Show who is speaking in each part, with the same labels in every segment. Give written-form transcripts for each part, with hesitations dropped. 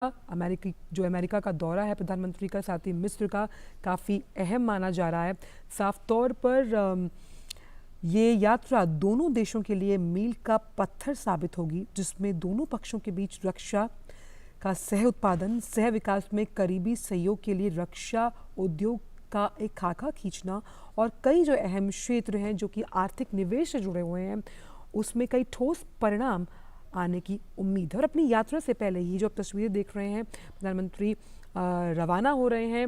Speaker 1: America का दौरा है प्रधानमंत्री का, साथ ही मिस्र का काफ़ी अहम माना जा रहा है। साफ तौर पर ये यात्रा दोनों देशों के लिए मील का पत्थर साबित होगी, जिसमें दोनों पक्षों के बीच रक्षा का सह उत्पादन, सह विकास में करीबी सहयोग के लिए रक्षा उद्योग का एक खाका खींचना और कई जो अहम क्षेत्र हैं जो कि आर्थिक निवेश से जुड़े हुए हैं, उसमें कई ठोस परिणाम आने की उम्मीद है। और अपनी यात्रा से पहले ही जो आप तस्वीरें देख रहे हैं, प्रधानमंत्री रवाना हो रहे हैं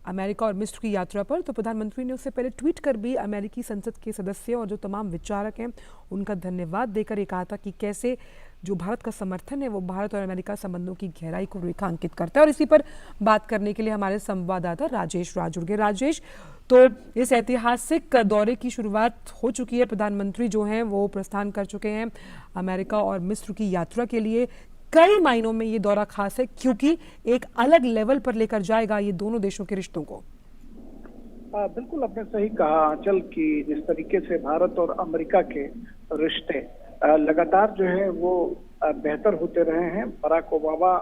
Speaker 1: अमेरिका और मिस्र की यात्रा पर। तो प्रधानमंत्री ने उससे पहले ट्वीट कर भी अमेरिकी संसद के सदस्य और जो तमाम विचारक हैं उनका धन्यवाद देकर ये कहा था कि कैसे जो भारत का समर्थन है वो भारत और अमेरिका संबंधों की गहराई को रेखांकित करता है। और इसी पर बात करने के लिए हमारे संवाददाता राजेश राज जुड़ गए। राजेश, तो इस ऐतिहासिक दौरे की शुरुआत हो चुकी है, प्रधानमंत्री जो हैं वो प्रस्थान कर चुके हैं अमेरिका और मिस्र की यात्रा के लिए। कई मायनों में ये दौरा खास है क्योंकि एक अलग लेवल पर लेकर जाएगा ये दोनों देशों के रिश्तों को।
Speaker 2: बिल्कुल आपने सही कहा आंचल कि जिस तरीके से भारत और अमेरिका के रिश्ते लगातार जो है वो बेहतर होते रहे हैं। बराक ओबामा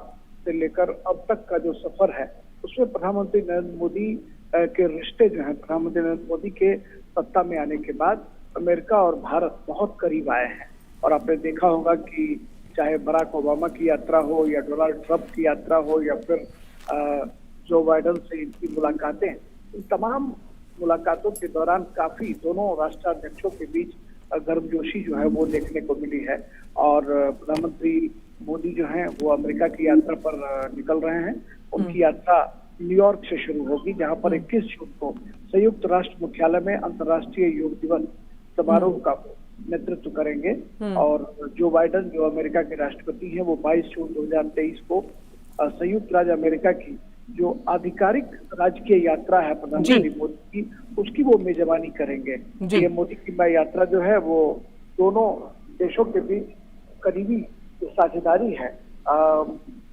Speaker 2: से लेकर अब तक का जो सफर है उसमें प्रधानमंत्री नरेंद्र मोदी के रिश्ते जो है, प्रधानमंत्री नरेंद्र मोदी के सत्ता में आने के बाद अमेरिका और भारत बहुत करीब आए हैं। और आपने देखा होगा कि चाहे बराक ओबामा की यात्रा हो या डोनाल्ड ट्रंप की यात्रा हो या फिर जो बाइडेन से इनकी मुलाकातें, इन तमाम मुलाकातों के दौरान काफी दोनों राष्ट्राध्यक्षों के बीच गर्मजोशी जो है वो देखने को मिली है। और प्रधानमंत्री मोदी जो हैं वो अमेरिका की यात्रा पर निकल रहे हैं। उनकी यात्रा न्यूयॉर्क से शुरू होगी, जहां पर 21 जून को संयुक्त राष्ट्र मुख्यालय में अंतर्राष्ट्रीय योग दिवस समारोह का नेतृत्व करेंगे। और जो बाइडेन जो अमेरिका के राष्ट्रपति हैं वो 22 जून 2023 को संयुक्त राज्य अमेरिका की जो आधिकारिक राजकीय यात्रा है प्रधानमंत्री मोदी की, उसकी वो मेजबानी करेंगे। ये मोदी की यात्रा जो है वो दोनों देशों के बीच करीबी जो साझेदारी है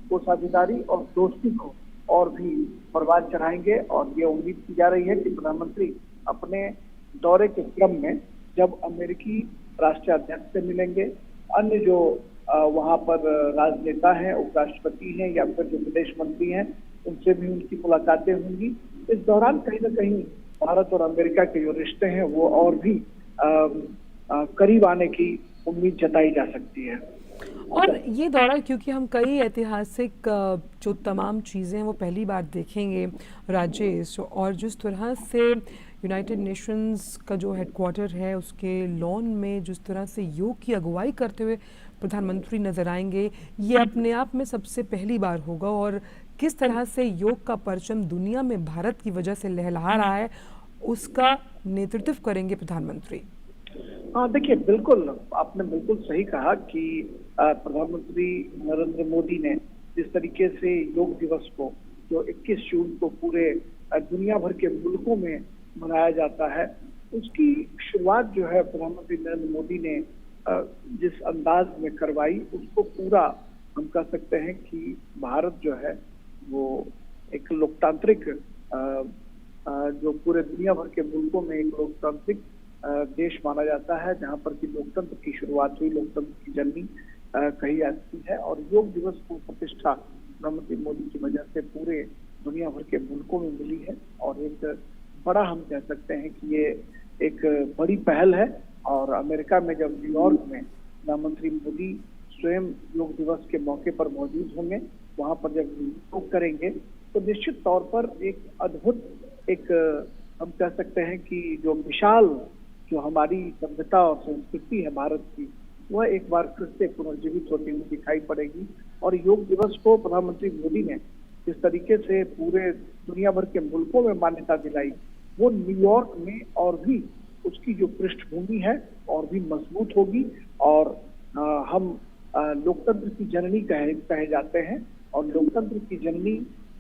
Speaker 2: वो साझेदारी और दोस्ती को और भी परवान चढ़ाएंगे। और ये उम्मीद की जा रही है कि प्रधानमंत्री अपने दौरे के क्रम में जब अमेरिकी राष्ट्रीय अध्यक्ष से मिलेंगे, अन्य जो वहां पर राजनेता हैं, उपराष्ट्रपति हैं या फिर जो विदेश मंत्री हैं, उनसे भी उनकी मुलाकातें होंगी। इस दौरान कहीं ना कहीं भारत और अमेरिका के जो रिश्ते हैं वो और भी करीब आने की उम्मीद जताई जा सकती है।
Speaker 1: और ये दौरा क्योंकि हम कई ऐतिहासिक जो तमाम चीज़ें हैं वो पहली बार देखेंगे राजेश, और जिस तरह से यूनाइटेड नेशंस का जो हेडक्वार्टर है उसके लॉन में जिस तरह से योग की अगुवाई करते हुए प्रधानमंत्री नजर आएंगे, ये अपने आप में सबसे पहली बार होगा। और किस तरह से योग का परचम दुनिया में भारत की वजह से लहलहा रहा है, उसका नेतृत्व करेंगे प्रधानमंत्री।
Speaker 2: हाँ, देखिए बिल्कुल आपने बिल्कुल सही कहा कि प्रधानमंत्री नरेंद्र मोदी ने जिस तरीके से योग दिवस को जो 21 जून को पूरे दुनिया भर के मुल्कों में मनाया जाता है, उसकी शुरुआत जो है प्रधानमंत्री नरेंद्र मोदी ने जिस अंदाज में करवाई, उसको पूरा हम कह सकते हैं कि भारत जो है वो एक लोकतांत्रिक जो पूरे दुनिया भर के मुल्कों में एक लोकतांत्रिक देश माना जाता है, जहां पर कि लोकतंत्र की शुरुआत हुई, लोकतंत्र की जननी कही जाती है। और योग दिवस को प्रतिष्ठा प्रधानमंत्री मोदी की वजह से पूरे दुनिया भर के मुल्कों में मिली है। और एक बड़ा हम कह सकते हैं कि ये एक बड़ी पहल है। और अमेरिका में जब न्यूयॉर्क में प्रधानमंत्री मोदी स्वयं योग दिवस के मौके पर मौजूद होंगे, वहां पर जब योग करेंगे तो निश्चित तौर पर एक अद्भुत, एक हम कह सकते हैं कि जो विशाल जो हमारी सभ्यता और संस्कृति है भारत की, वह एक बार फिर से पुनर्जीवित होती हुई दिखाई पड़ेगी। और योग दिवस को प्रधानमंत्री मोदी ने जिस तरीके से पूरे दुनिया भर के मुल्कों में मान्यता दिलाई, वो न्यूयॉर्क में और भी उसकी जो पृष्ठभूमि है और भी मजबूत होगी। और हम लोकतंत्र की जननी कहे जाते हैं। और लोकतंत्र की जननी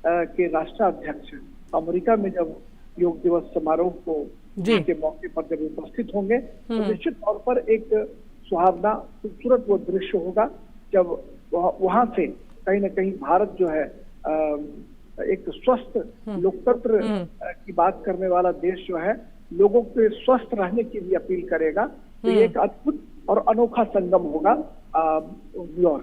Speaker 2: के राष्ट्राध्यक्ष अमेरिका में जब योग दिवस समारोह को के मौके पर जब उपस्थित होंगे तो निश्चित तौर पर एक सुहावना खूबसूरत वो दृश्य होगा, जब वहां से कहीं ना कहीं भारत जो है एक स्वस्थ लोकतंत्र की बात करने वाला देश जो है, लोगों के स्वस्थ रहने की भी अपील करेगा। तो ये एक अद्भुत और अनोखा संगम होगा न्यूयॉर्क।